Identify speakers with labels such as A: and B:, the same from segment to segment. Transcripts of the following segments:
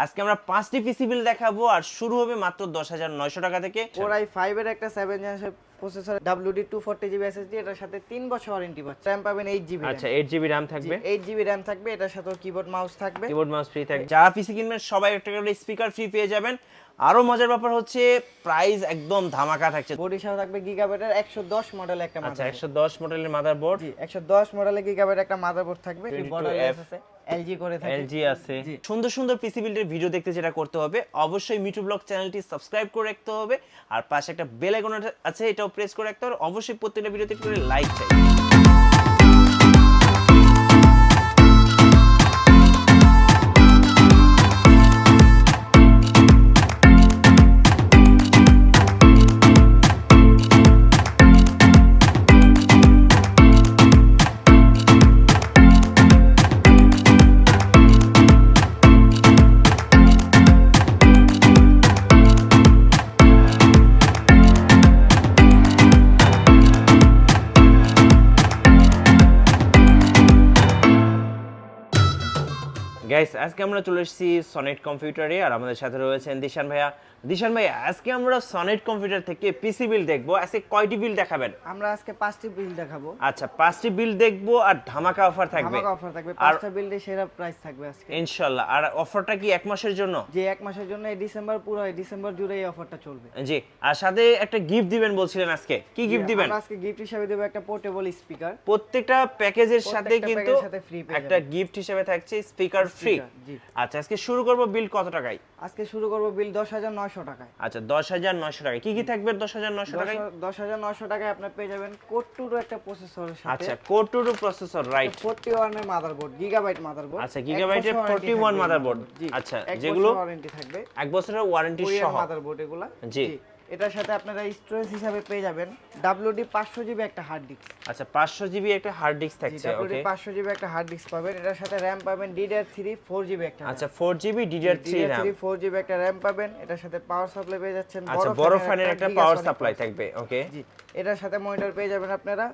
A: আজকে আমরা 5টি পিসি বিল দেখাবো আর শুরু হবে মাত্র 10,900 টাকা থেকে।
B: Core i5 এর একটা 7 generation processor WD 240GB SSD, এটার সাথে 3 বছর ওয়ারেন্টি পাচ্ছেন। RAM পাবেন 8GB।
A: আচ্ছা 8GB RAM থাকবে।
B: 8GB RAM থাকবে, এটার সাথে কিবোর্ড মাউস থাকবে।
A: কিবোর্ড মাউস ফ্রি থাকবে। যারা পিসি কিনবেন সবাই একটা করে স্পিকার ফ্রি পেয়ে যাবেন। আরো মজার ব্যাপার হচ্ছে প্রাইস একদম ধামাকা থাকছে।
B: বডি সহ থাকবে গিগাবাইটের 110 মডেলের একটা
A: আচ্ছা
B: মাদারবোর্ড।
A: 110 মডেলের মাদারবোর্ড।
B: জি 110 মডেলের গিগাবাইটের একটা মাদারবোর্ড থাকবে। বর্ডারলেস আছে, LG করে থাকে।
A: LG আছে। সুন্দর সুন্দর পিসি বিল্ডের ভিডিও দেখতে যেটা করতে হবে, অবশ্যই মিঠু ব্লগ চ্যানেলটি সাবস্ক্রাইব করে রাখতে হবে আর পাশে একটা বেল আইকন আছে, এটাও প্রেস করে রাখতে হবে। অবশ্যই প্রত্যেকটা ভিডিওতে করে লাইক চাই। গাইস আজকে আমরা চলে এসেছি সনেট কম্পিউটারে আর আমাদের সাথে রয়েছেন দিশান ভাইয়া। দিশান ভাই, আজকে আমরা সনেট কম্পিউটার থেকে পিসি বিল দেখবো। আজকে কয়টি বিল দেখাবেন?
B: আমরা আজকে 5টি বিল দেখাবো।
A: আচ্ছা 5টি বিল দেখবো আর ধামাকা অফার থাকবে।
B: ধামাকা অফার থাকবে, 5টা বিল্ডে সেরা প্রাইস থাকবে আজকে
A: ইনশাআল্লাহ। আর অফারটা কি এক মাসের জন্য?
B: যে এক মাসের জন্য, এই ডিসেম্বর পুরো ডিসেম্বর জুড়ে এই অফারটা চলবে।
A: জি, আর সাথে একটা গিফট দিবেন বলছিলেন, আজকে কি গিফট দিবেন?
B: আমরা আজকে গিফট হিসেবে দেব একটা পোর্টেবল স্পিকার।
A: প্রত্যেকটা প্যাকেজের সাথে কিন্তু
B: পেয়ে
A: একটা গিফট হিসেবে থাকছে স্পিকার ফ্রি। আচ্ছা আজকে শুরু করব বিল কত টাকায়?
B: আজকে শুরু করব বিল 10,900 টাকায়।
A: আচ্ছা 10,900 টাকায় কি কি থাকবে 10,900 টাকায়?
B: 10,900 টাকায় আপনি পেয়ে যাবেন কোর 2 একটা প্রসেসরের সাথে।
A: আচ্ছা কোর 2 প্রসেসর, রাইট।
B: 41 এর মাদারবোর্ড, গিগাবাইট মাদারবোর্ড।
A: আচ্ছা গিগাবাইটের 41 মাদারবোর্ড। আচ্ছা যেগুলো
B: ওয়ারেন্টি থাকবে,
A: এক বছরের ওয়ারেন্টি সহ
B: মাদারবোর্ড এগুলা।
A: জি,
B: এটার সাথে আপনারা স্টোরেজ হিসাবে পেয়ে যাবেন WD 500GB একটা হার্ড ডিস্ক।
A: আচ্ছা 500GB একটা হার্ড ডিস্ক থাকছে। ওকে,
B: WD 500GB একটা হার্ড ডিস্ক পাবেন। এটার সাথে RAM পাবেন DDR3 4GB একটা।
A: আচ্ছা 4GB DDR3 RAM,
B: 4GB একটা RAM পাবেন। এটার সাথে পাওয়ার সাপ্লাই পেয়ে যাচ্ছেন,
A: আচ্ছা বড় ফ্যানের একটা পাওয়ার সাপ্লাই থাকবে। ওকে,
B: জি এটার সাথে মনিটর পেয়ে যাবেন আপনারা।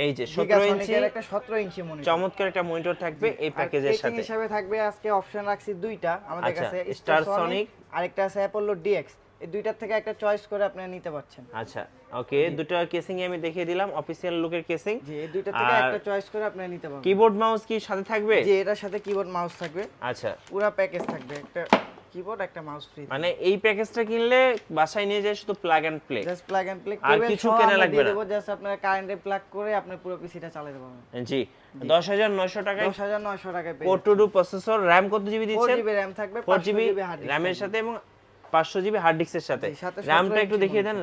A: এই যে 17 ইঞ্চি
B: একটা 17 ইঞ্চি মনিটর,
A: চমৎকার একটা মনিটর থাকবে এই প্যাকেজের সাথে।
B: হিসাবে থাকবে আজকে অপশন রাখছি দুইটা আমাদের
A: আচ্ছা,
B: কাছে,
A: স্টার সনিক
B: আরেকটা আছে অ্যাপোলো DX। এই দুইটার থেকে একটা চয়েস করে আপনারা নিতে পারছেন।
A: আচ্ছা ওকে, দুটো কেসিং আমি দেখিয়ে দিলাম, অফিশিয়াল লুকের কেসিং।
B: জি এই দুইটা থেকে একটা চয়েস করে আপনারা নিতে পারবেন।
A: কিবোর্ড মাউস কি সাথে থাকবে?
B: জি এটার সাথে কিবোর্ড মাউস থাকবে।
A: আচ্ছা
B: পুরো প্যাকেজ থাকবে, একটা কিবোর্ড একটা মাউস ফ্রি।
A: মানে এই প্যাকেজটা কিনলে বাসায় নিয়ে যায় শুধু plug and play,
B: just plug and play,
A: আর কিছু কেনা লাগবে না।
B: দেব জাস্ট আপনারা কারেন্টে প্লাগ করে আপনি পুরো পিসিটা চালাতে পারবেন।
A: জি 10,900 টাকায়
B: 10,900 টাকায় পেয়ে
A: কোর 2 প্রসেসর, র‍্যাম কত জিবি দিচ্ছেন?
B: 4GB RAM থাকবে,
A: 4GB
B: 500GB হার্ড ডিস্ক
A: র‍্যামের সাথে এবং 500GB হার্ড ডিস্কের সাথে।
B: সাথে
A: র‍্যামটা একটু দেখিয়ে দেন।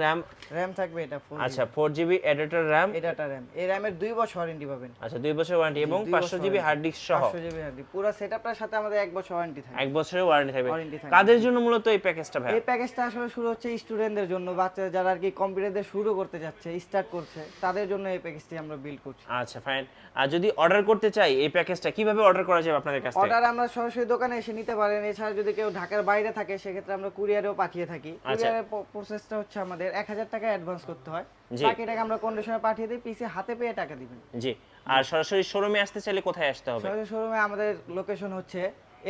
B: RAM থাকবে এটা 4GB।
A: আচ্ছা 4GB এডিটর র‍্যাম,
B: এটাটা RAM, এই র‍্যামের 2 বছর ওয়ারেন্টি পাবেন।
A: আচ্ছা 2 বছর ওয়ারেন্টি এবং 500GB হার্ড ডিস্ক সহ
B: 500GB হার্ড ডিস্ক, পুরো সেটআপটার সাথে আমাদের 1 বছর ওয়ারেন্টি থাকবে।
A: 1 বছরের ওয়ারেন্টি থাকবে। কাদের জন্য মূলত এই প্যাকেজটা ভাই?
B: এই প্যাকেজটা আসলে শুরু হচ্ছে স্টুডেন্টদের জন্য, বাচ্চারা যারা আর কি কম্পিউটারে শুরু করতে যাচ্ছে, স্টার্ট করছে, তাদের জন্য এই প্যাকেজটি আমরা বিল্ড করছি।
A: আচ্ছা ফাইন। আর যদি অর্ডার করতে চাই এই প্যাকেজটা কিভাবে অর্ডার করা যাবে আপনাদের কাছ থেকে?
B: অর্ডার আমরা সরাসরি দোকানে এসে নিতে পারেন। এছাড়া যদি কেউ ঢাকার বাইরে থাকে সেক্ষেত্রে আমরা কুরিয়ারেও পাঠিয়ে থাকি। কুরিয়ারের প্রসেসটা হচ্ছে আমাদের 1000 টাকা অ্যাডভান্স করতে হয়, বাকি টাকা আমরা কন্ডিশনে পাঠিয়ে দিই, পিসি হাতে পেয়ে টাকা দিবেন।
A: জি, আর সরাসরি শোরুমে আসতে চাইলে কোথায় আসতে হবে?
B: সরাসরি শোরুমে আমাদের লোকেশন হচ্ছে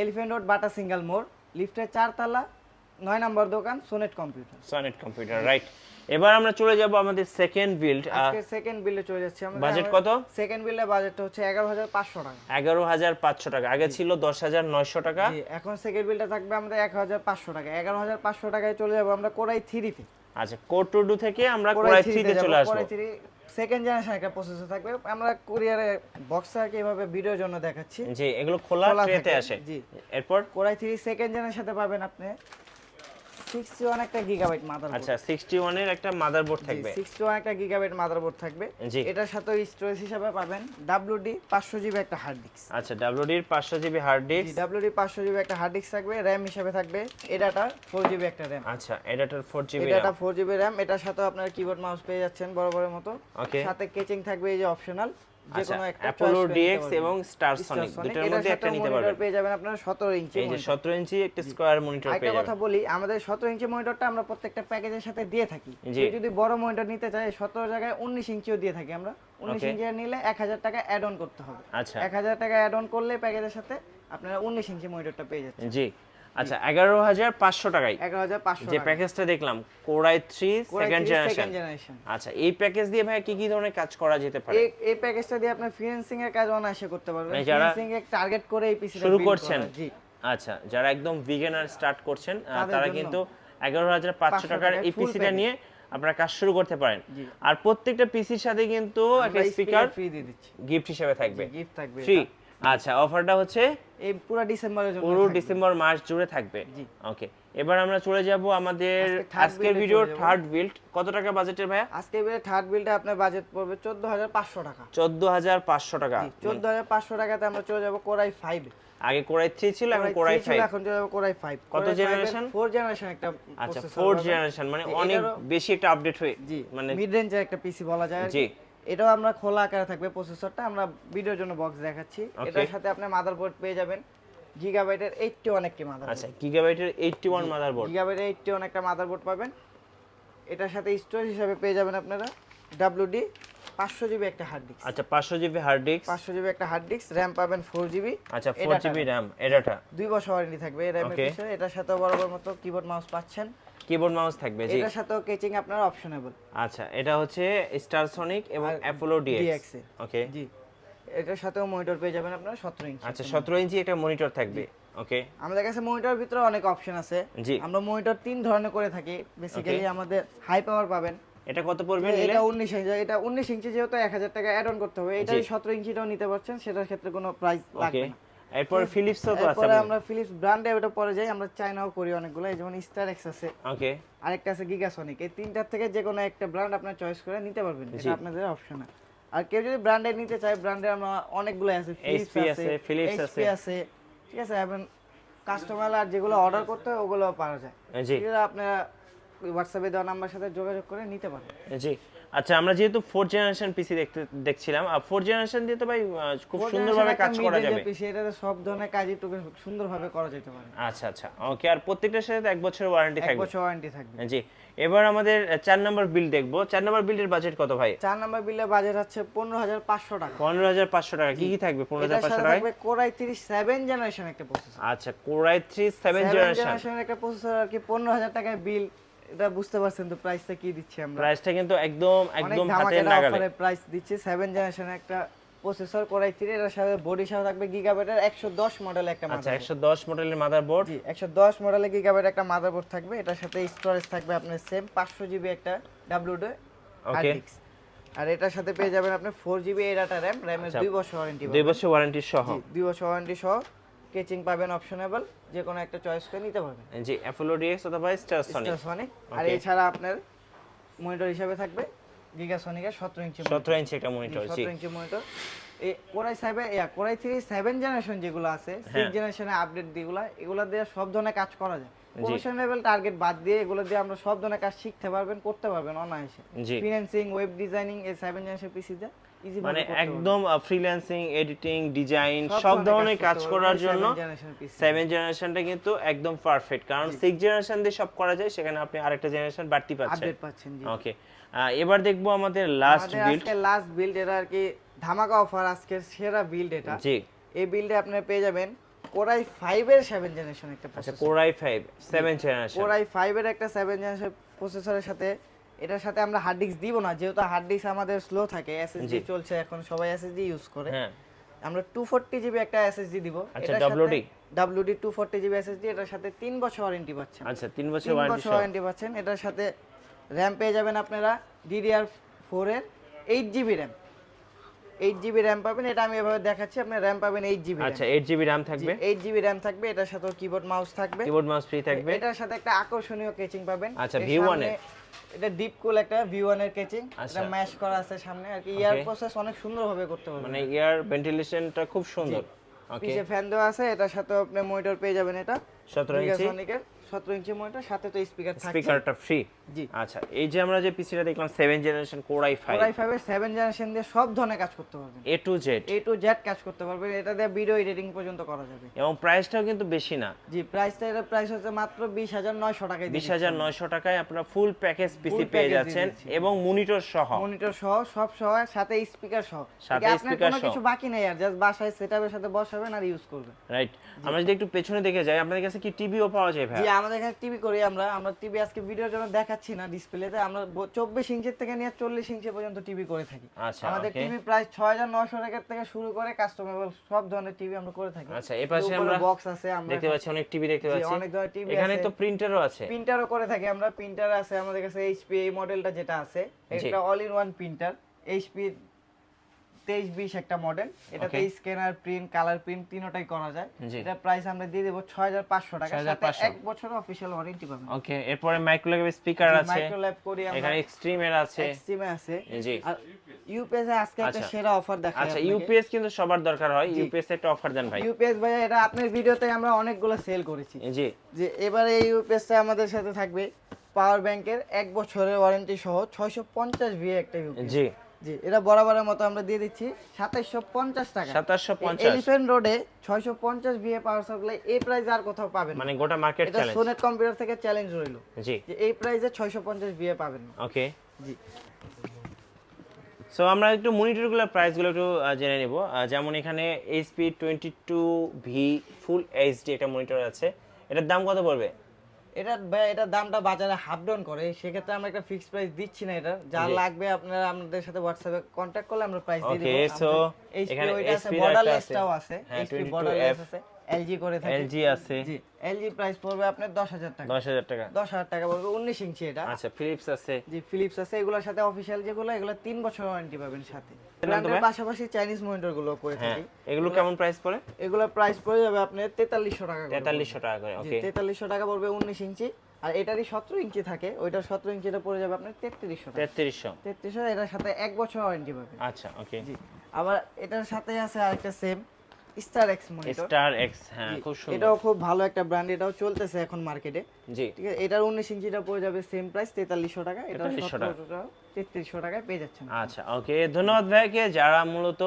B: এলিফ্যান্ট রোড, বাটা সিঙ্গেল মোড়, লিফটের 4 তলা, 9 নম্বর দোকান, sonnet computer.
A: Sonnet computer, right. এবার আমরা চলে যাব আমাদের সেকেন্ড বিল্ড।
B: আজকে সেকেন্ড বিল্ডে চলে যাচ্ছি আমরা।
A: বাজেট কত?
B: সেকেন্ড বিল্ডের বাজেটটা হচ্ছে 11,500 টাকা।
A: 11,500 টাকা, আগে ছিল 10,900 টাকা।
B: জি এখন সেকেন্ড বিল্ডটা থাকবে আমাদের 11,500 টাকা। 11,500 টাকায় চলে যাব আমরা কোর i3 তে।
A: আচ্ছা কোর 2 থেকে আমরা কোর i3 তে চলে আসব।
B: কোর i3 সেকেন্ড জেনারেশন একটা প্রসেসর থাকবে। আমরা কুরিয়ারে বক্সে আর কি এভাবে ভিডিওর জন্য দেখাচ্ছি।
A: জি এগুলো খোলা ট্রেতে আসে।
B: জি
A: এরপর
B: কোর i3 সেকেন্ড জেনারেশনের সাথে পাবেন আপনি 61 একটা গিগাবাইট মাদারবোর্ড।
A: আচ্ছা 61 এর একটা মাদারবোর্ড থাকবে।
B: 61 একটা গিগাবাইট মাদারবোর্ড থাকবে। এটার সাথে স্টোরেজ হিসেবে পাবেন WD 500GB একটা হার্ড ডিস্ক।
A: আচ্ছা WD এর 500GB hard disk.
B: WD 500GB একটা হার্ড ডিস্ক থাকবে। RAM হিসেবে থাকবে এডাটা 4GB একটা RAM।
A: আচ্ছা এডাটার 4GB
B: এডাটা 4GB RAM। এটার সাথে আপনারা কিবোর্ড মাউস পেয়ে যাচ্ছেন বরাবরের মতো। সাথে কেচিং থাকবে, এই যে অপশনাল যে কোনো একটা
A: অ্যাপোলো DX এবং স্টার সনিক দুটোর মধ্যে একটা নিতে পারবেন।
B: মনিটর পেয়ে যাবেন আপনারা 17 ইঞ্চি।
A: এই যে 17 ইঞ্চি একটা স্কয়ার মনিটর পেয়ে যাবেন।
B: একটা কথা বলি, আমাদের 17 ইঞ্চি মনিটরটা আমরা প্রত্যেকটা প্যাকেজের সাথে দিয়ে থাকি। যদি বড় মনিটর নিতে চাই 17 জায়গায় 19 ইঞ্চিও দিয়ে থাকি আমরা। 19 ইঞ্চি নিলে 1000 টাকা অ্যাড অন করতে হবে।
A: আচ্ছা
B: 1000 টাকা অ্যাড অন করলে প্যাকেজের সাথে আপনারা 19 ইঞ্চি মনিটরটা পেয়ে যাচ্ছেন।
A: জি আচ্ছা 11500 টাকায়
B: 11500
A: যে
B: টাকা
A: প্যাকেজটা দেখলাম Core i3 সেকেন্ড জেনারেশন। আচ্ছা এই প্যাকেজ দিয়ে ভাই কি কি ধরনের কাজ করা যেতে পারে?
B: এই প্যাকেজটা দিয়ে আপনি ফ্রিল্যান্সিং এর কাজ অনায়াসে করতে পারবেন।
A: মানে যারা
B: ফ্রিল্যান্সিং এর টার্গেট করে এই পিসিটা
A: শুরু
B: বিল্ড
A: করছেন,
B: জি
A: আচ্ছা যারা একদম বিগিনার স্টার্ট করছেন তারা
B: জন্য।
A: কিন্তু 11500 টাকার এই
B: full
A: পিসিটা
B: package।
A: নিয়ে আপনারা কাজ শুরু করতে পারেন।
B: জি।
A: আর প্রত্যেকটা পিসির সাথে কিন্তু একটা
B: আমরা
A: স্পিকার
B: ফ্রি দিয়ে দিচ্ছি,
A: গিফট হিসেবে থাকবে।
B: গিফট থাকবে
A: ফ্রি।
B: এটা।
A: আচ্ছা অফারটা হচ্ছে
B: এই পুরো ডিসেম্বরের জন্য
A: পুরো
B: থাকবে।
A: ডিসেম্বর মাস জুড়ে থাকবে।
B: জি।
A: ওকে এবার আমরা চলে যাব আমাদের
B: third
A: আজকের
B: build-এ
A: ভিডিও
B: চলে যাবো।
A: Third build. কত টাকা বাজেটের ভাইয়া?
B: আজকে এবারে থার্ড বিলটা আপনার বাজেট পড়বে 14500 টাকা।
A: 14500 টাকা।
B: 14500 টাকাতে আমরা চলে যাব Core i5।
A: আগে Core i3 ছিল, এখন Core i5।
B: এখন চলে যাব Core i5।
A: কত জেনারেশন?
B: 4 জেনারেশন একটা
A: আচ্ছা
B: processor
A: 4
B: পাবেন।
A: জেনারেশন, মানে
B: জি,
A: অনেক
B: এটারও-
A: বেশি একটা আপডেট হয়ে
B: জি
A: মানে
B: মিড রেঞ্জের একটা পিসি বলা যায় আর কি।
A: জি।
B: এটাও আমরা খোলা আকারে থাকবে প্রসেসরটা, আমরা ভিডিওর জন্য বক্স দেখাচ্ছি।
A: Okay.
B: এটার সাথে আপনি মাদারবোর্ড পেয়ে যাবেন গিগাবাইটের 81 একটি মাদারবোর্ড।
A: আচ্ছা গিগাবাইটের 81 মাদারবোর্ড।
B: গিগাবাইটের 81 একটা মাদারবোর্ড পাবেন। এটার সাথে স্টোরেজ হিসেবে পেয়ে যাবেন আপনারা WD 500 জিবি একটা হার্ড ডিস্ক।
A: আচ্ছা 500 জিবি হার্ড ডিস্ক।
B: 500 জিবি একটা হার্ড ডিস্ক, র‍্যাম পাবেন 4 জিবি।
A: আচ্ছা 4 জিবি র‍্যাম, এটাটা
B: 2 বছর ওয়ারেন্টি থাকবে এই র‍্যামের
A: Okay.
B: পিছনে। এটার সাথে বরাবর মতো কিবোর্ড মাউস পাচ্ছেন।
A: কিবোর্ড মাউস থাকবে জি।
B: এটার সাথেও কেচিং আপনার অপশনেবল।
A: আচ্ছা এটা হচ্ছে স্টার সনিক এবং
B: আর
A: অ্যাপোলো ডিএক্স।
B: DX
A: ওকে
B: জি। এটার সাথেও মনিটর পেয়ে যাবেন আপনারা 17 ইঞ্চি।
A: আচ্ছা 17 ইঞ্চি একটা মনিটর থাকবে। ওকে
B: আমাদের কাছে মনিটরের ভিতরে অনেক অপশন আছে।
A: জি।
B: আমরা মনিটর 3 ধরনের করে থাকি। বেসিক্যালি আমাদের হাই পাওয়ার পাবেন।
A: এটা কত পড়বে নিলে?
B: এটা 19 ইঞ্চি, এটা 19 ইঞ্চি যেহেতু 1000 টাকা অ্যাড অন করতে হবে। এটা
A: জি।
B: 17 ইঞ্চিটাও নিতে পারছেন, সেটার ক্ষেত্রে কোনো প্রাইস
A: ওকে
B: লাগবে না।
A: এরপর ফিলিপসও তো আছে।
B: তারপরে আমরা ফিলিপস ব্র্যান্ডে ওটা পরে যাই, আমরা চাইনাও করি অনেকগুলো, এই যেমন স্টারটেক আছে,
A: ওকে
B: আরেকটা আছে গিগাসনিক। এই তিনটার থেকে যে কোনো একটা ব্র্যান্ড আপনার চয়েস করে নিতে পারবেন,
A: জি।
B: এটা আপনাদের অপশন। আর কেউ যদি ব্র্যান্ডে নিতে চায়, ব্র্যান্ডে আমরা অনেকগুলো আছে,
A: HP আছে, Philips
B: HP আছে, ঠিক আছে। এবং কাস্টমার আর যেগুলো অর্ডার করতে হয় ওগুলো পাওয়া যায়।
A: জি
B: এগুলো আপনারা হোয়াটসঅ্যাপে দেওয়া নাম্বার সাথে যোগাযোগ করে নিতে পারেন।
A: জি। আচ্ছা আমরা যেহেতু 4 জেনারেশন পিসি দেখছিলাম, আর 4 জেনারেশন দিয়ে তো ভাই খুব সুন্দরভাবে কাজ করা যাবে।
B: পিসি এটাতে সব ধরনের কাজই তো সুন্দরভাবে করা যেতে পারে।
A: আচ্ছা আচ্ছা ওকে। আর প্রত্যেকটার সাথে 1 বছরের ওয়ারেন্টি
B: 1
A: থাকবে।
B: বছর ওয়ারেন্টি থাকবে।
A: জি। এবার আমাদের 4 নাম্বার বিল দেখবো। 4 নাম্বার বিলের বাজেট কত ভাই?
B: 4 নাম্বার বিলের বাজেট হচ্ছে 15500 টাকা।
A: 15500 টাকা। কি কি থাকবে 15500 টাকায়?
B: থাকবে Core i3 7 জেনারেশন একটা প্রসেসর।
A: আচ্ছা Core i3 7 জেনারেশন
B: একটা প্রসেসর আর কি 15000 টাকায় বিল। এটা বুঝতে পারছেন তো প্রাইসটা কি দিচ্ছি আমরা।
A: প্রাইসটা কিন্তু একদম হাতের নাগালে
B: অফারে প্রাইস দিচ্ছি। 7 জেনারেশনের একটা প্রসেসর Core i3, এর সাথে বডি সহ থাকবে গিগাবাইটের 110 মডেল একটা
A: আচ্ছা
B: মাদারবোর্ড।
A: 110 মডেলের মাদারবোর্ড।
B: জি 110 মডেলের গিগাবাইট একটা মাদারবোর্ড থাকবে। এটার সাথে স্টোরেজ থাকবে আপনার সেম 500 জিবি একটা WD হার্ড
A: ওকে।
B: ডিস্ক। আর এটার সাথে পেয়ে যাবেন আপনি 4 জিবি এর ডাটা র‍্যাম, র‍্যামের
A: আচ্ছা,
B: 2 বছর ওয়ারেন্টি
A: 2 বছর ওয়ারেন্টি সহ।
B: জি 2 বছর ওয়ারেন্টি সহ। কেচিং পাবেন অপশনেবল, যে কোনো একটা চয়েস করে নিতে পারবেন।
A: জি অ্যাপোলো ডিএক্স অথবা স্টার সনিক।
B: সনিক। আর এছাড়া আপনার মনিটর হিসেবে থাকবে গিগাসনিকের 17 ইঞ্চি
A: 17 ইঞ্চি একটা মনিটর। জি
B: 17 ইঞ্চি মনিটর। এই Core i3 7 জেনারেশন যেগুলো আছে, 6 জেনারেশনে আপডেট দিগুলা, এগুলা দিয়ে সব ধরনের কাজ করা যায়। প্রফেশনাল লেভেল টার্গেট বাদ দিয়ে এগুলো দিয়ে আমরা সব ধরনের কাজ শিখতে পারবেন, করতে পারবেন অনায়াসে।
A: জি।
B: ফ্রিল্যান্সিং, ওয়েব ডিজাইনিং এই 7 জেনারেশন পিসি দিয়ে ইজি
A: মানে একদম ফ্রিল্যান্সিং, এডিটিং, ডিজাইন সব
B: সব
A: ধরনের কাজ করার জন্য 7
B: 7
A: জেনারেশনটা কিন্তু একদম পারফেক্ট। কারণ 6 জেনারেশন দিয়ে সব করা যায়, সেখানে আপনি আরেকটা জেনারেশন বাড়তি পাচ্ছেন।
B: আপডেট পাচ্ছেন। জি
A: ওকে এবার দেখবো আমাদের লাস্ট বিল্ড।
B: আজকে লাস্ট বিল্ড, এটা আর কি ধামাকা অফার, আজকের সেরা বিল্ড এটা।
A: জি
B: এই বিল্ডে আপনি পেয়ে যাবেন Core i5 এর 7 জেনারেশন একটা
A: আচ্ছা
B: processor.
A: Core i5 7 generation.
B: Core i5 এর একটা 7 জেনারেশন প্রসেসরের সাথে, এটার সাথে আমরা হার্ড ডিস্ক দিব না, যেহেতু হার্ড ডিস্ক আমাদের স্লো থাকে, এসএসডি চলছে এখন, সবাই এসএসডি ইউজ করে।
A: হ্যাঁ
B: আমরা 240 জিবি একটা এসএসডি দিব।
A: আচ্ছা
B: এটার সাথে
A: WD
B: 240 জিবি এসএসডি, এটার সাথে 3 বছর ওয়ারেন্টি পাচ্ছেন।
A: আচ্ছা 3 বছর
B: 3
A: ওয়ারেন্টি
B: বছর ওয়ারেন্টি পাচ্ছেন। এটার সাথে র‍্যাম পেয়ে যাবেন আপনারা DDR4 এর 8 জিবি র‍্যাম। 8 জিবি র‍্যাম পাবেন। এটা আমি এভাবে দেখাচ্ছি, আপনি র‍্যাম পাবেন 8 জিবি।
A: আচ্ছা 8 জিবি RAM থাকবে।
B: 8 জিবি র‍্যাম থাকবে। এটার সাথে কিবোর্ড মাউস থাকবে।
A: কিবোর্ড মাউস ফ্রি থাকবে।
B: এটার সাথে একটা আকর্ষণীয় কেচিং পাবেন।
A: আচ্ছা V1 এর
B: এটা ডিপ কুল একটা V1 এর কেচিং, এটা ম্যাশ করা আছে সামনে আর কি। এয়ার প্রসেস অনেক সুন্দরভাবে করতে পারবেন,
A: মানে এয়ার ভেন্টিলেশনটা খুব সুন্দর। ওকে
B: পিছে ফ্যান দেওয়া আছে। এটার সাথে আপনি মনিটর পেয়ে যাবেন, এটা
A: 17 ইঞ্চি।
B: 17 ইঞ্চি মনিটর, সাথে তো স্পিকার থাকছে।
A: স্পিকারটা ফ্রি।
B: জি।
A: আচ্ছা, এই যে আমরা যে পিসিটা দেখলাম 7 জেনারেশন Core i5
B: এর 7 জেনারেশন দিয়ে সব ধরনের কাজ করতে পারবেন,
A: A to Z
B: কাজ করতে পারবেন। এটা দিয়ে ভিডিও এডিটিং পর্যন্ত করা যাবে
A: এবং প্রাইসটাও কিন্তু বেশি না।
B: জি, এর প্রাইস হচ্ছে মাত্র 20900 টাকায়।
A: 20900 টাকায় আপনারা ফুল প্যাকেজ পিসি পেয়ে যাচ্ছেন এবং মনিটর সহ
B: সব সহ, সাথে স্পিকার সহ। আপনার কোনো কিছু বাকি নেই, আর জাস্ট বাসায় সেটআপের সাথে বসাবেন আর ইউজ করবেন।
A: রাইট। আমরা যদি একটু পেছনে দেখে যাই, আপনাদের কাছে কি টিভিও পাওয়া যায় ভাই?
B: জি, আমাদের এখানে টিভি করি আমরা টিভি আজকে ভিডিওর জন্য দেখাচ্ছি না ডিসপ্লেতে, আমরা 24 ইঞ্চি থেকে নিয়ে 40 ইঞ্চি পর্যন্ত টিভি করে থাকি।
A: আচ্ছা,
B: আমাদের টিভি প্রাইস 6900 টাকা থেকে শুরু করে কাস্টমাইজেবল সব ধরনের টিভি আমরা করে থাকি।
A: আচ্ছা, এই পাশে আমরা
B: বক্স আছে, আমরা
A: দেখতে পাচ্ছি অনেক টিভি দেখতে পাচ্ছি।
B: অনেক ধরনের টিভি আছে,
A: এখানে তো প্রিন্টারও আছে।
B: প্রিন্টারও করে থাকি আমরা, প্রিন্টার আছে আমাদের কাছে। এইচপি এই মডেলটা যেটা আছে, এটা all in one printer, HP 2320 একটা মডেল। এটাতে স্ক্যানার, প্রিন্ট, কালার প্রিন্ট তিনটাই করা যায়। এটা প্রাইস আমরা দিয়ে দেব 6500 টাকা, সাথে 1 বছরের অফিশিয়াল ওয়ারেন্টি পাবেন।
A: ওকে, এরপরে মাইক্রোল্যাব স্পিকার আছে,
B: মাইক্রোল্যাব করি আমরা,
A: এখানে এক্সট্রিমের আছে,
B: জি। আর ইউপিএস এ আজকে একটা সেরা অফার দেখাই।
A: আচ্ছা, ইউপিএস কিন্তু সবার দরকার হয়, ইউপিএস একটা অফার দেন ভাই।
B: ইউপিএস ভাই, এটা আপনার ভিডিওতে আমরা অনেকগুলো সেল করেছি।
A: জি।
B: যে এবারে এই ইউপিএসটা আমাদের সাথে থাকবে পাওয়ার ব্যাংকের 1 বছরের ওয়ারেন্টি সহ 650 ভিএ একটা ইউপিএস।
A: জি
B: জি, এটা বরাবরের মতো আমরা দিয়ে দিচ্ছি 2750 টাকা।
A: 2750
B: এলিফ্যান্ট রোডে 650 ভিএ পাওয়ার সাপ্লাই, এই প্রাইস আর কোথাও পাবেন না।
A: মানে গোটা মার্কেট চ্যালেঞ্জ।
B: এটা সোনেট কম্পিউটার থেকে চ্যালেঞ্জ রইলো
A: জি,
B: যে এই প্রাইসে 650 ভিএ পাবেন না।
A: ওকে,
B: জি।
A: সো আমরা একটু মনিটরগুলোর প্রাইসগুলো একটু জেনে নিব। যেমন এখানে HP 22V ফুল এইচডি একটা মনিটর আছে, এটার দাম কত পড়বে?
B: এটার দামটা বাজারে হাফ ডাউন করে, সেক্ষেত্রে আমরা একটা ফিক্সড প্রাইস দিচ্ছি না। এটা যা লাগবে আপনারা আমাদের সাথে হোয়াটসঅ্যাপে কন্টাক্ট করলে আমরা প্রাইস দিয়ে দেব।
A: ওকে, সো
B: এখানে ওইটা আছে, বর্ডারলেসটাও আছে, এইচপি বর্ডারলেস আছে, এলজি করে থাকে,
A: এলজি আছে।
B: জি, এলজি প্রাইস পড়বে আপনার 10000 টাকা।
A: 10000 টাকা,
B: 10000 টাকা পড়বে, 19 ইঞ্চি এটা।
A: আচ্ছা, ফিলিপস আছে।
B: জি, ফিলিপস আছে। এগুলোর সাথে অফিশিয়াল যেগুলো, এগুলো 3 বছর ওয়ারেন্টি পাবেন সাথে। ব্র্যান্ডের পাশাপাশি চাইনিজ মনিটর গুলো করে থাকি।
A: এগুলো কেমন প্রাইস পড়ে?
B: এগুলোর প্রাইস পড়ে যাবে আপনার 4300 টাকা করে।
A: 4300 টাকা করে, ওকে।
B: 4300 টাকা পড়বে 19 ইঞ্চি। আর এটারই 17 ইঞ্চি থাকে, ওইটার 17 ইঞ্চিটা পড়ে যাবে আপনার 3300 টাকা। 3300 এটার সাথে 1 বছর ওয়ারেন্টি পাবেন।
A: আচ্ছা, ওকে।
B: জি, আবার এটার সাথে আছে আরেকটা সেম startech মনিটর।
A: startech, হ্যাঁ, খুব সুন্দর।
B: এটাও খুব ভালো একটা ব্র্যান্ড, এটাও চলতেছে এখন মার্কেটে।
A: জি,
B: ঠিক আছে। এটার 19 ইঞ্চিটা পড়ে যাবে সেম প্রাইস 4300 টাকা। এটা 3300 টাকায় পেয়ে যাচ্ছেন।
A: আচ্ছা, ওকে, ধন্যবাদ ভাইকে। যারা মূলত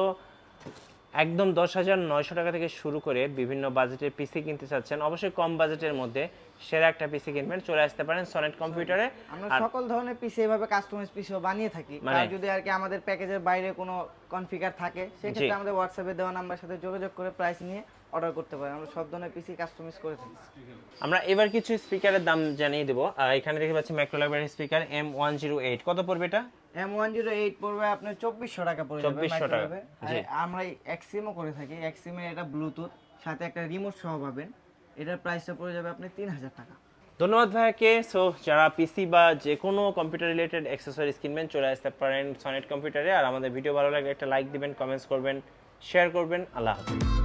A: একদম 10900 টাকা থেকে শুরু করে বিভিন্ন বাজেটের পিসি কিনতে চাচ্ছেন, অবশ্যই কম বাজেটের মধ্যে সেরা একটা পিসি কিনবেন, চলে আসতে পারেন সনেট কম্পিউটারে।
B: আমরা সকল ধরনের পিসি এভাবে কাস্টমাইজ পিসিও বানিয়ে থাকি। আর যদি আর কি আমাদের প্যাকেজের বাইরে কোনো কনফিগার থাকে, সেক্ষেত্রে আমাদের হোয়াটসঅ্যাপে দেওয়া নাম্বার সাথে যোগাযোগ করে প্রাইস নিয়ে অর্ডার করতে পারেন। আমরা সব ধরনের পিসি কাস্টমাইজ করে থাকি।
A: আমরা এবার কিছু স্পিকারের দাম জানিয়ে দেব। এখানে দেখতে পাচ্ছি মাইক্রোল্যাবের স্পিকার M108, কত পড়বে এটা?
B: M108 পড়বে আপনার 2400 টাকা পড়ে যাবে।
A: 2400 টাকা।
B: আমরা এক্সিমও করে থাকি। এক্সিমে এটা ব্লুটুথ সাথে একটা রিমোট সহ পাবেন। এটার প্রাইসটা পড়ে যাবে আপনি 3000 টাকা।
A: ধন্যবাদ ভাইকে। সো যারা পিসি বা যে কোনো কম্পিউটার রিলেটেড অ্যাক্সেসরিজ কিনবেন, চলে আসতে পারেন সনেট কম্পিউটারে। আর আমাদের ভিডিও ভালো লাগলে একটা লাইক দিবেন, কমেন্টস করবেন, শেয়ার করবেন। আল্লাহ হাফেজ।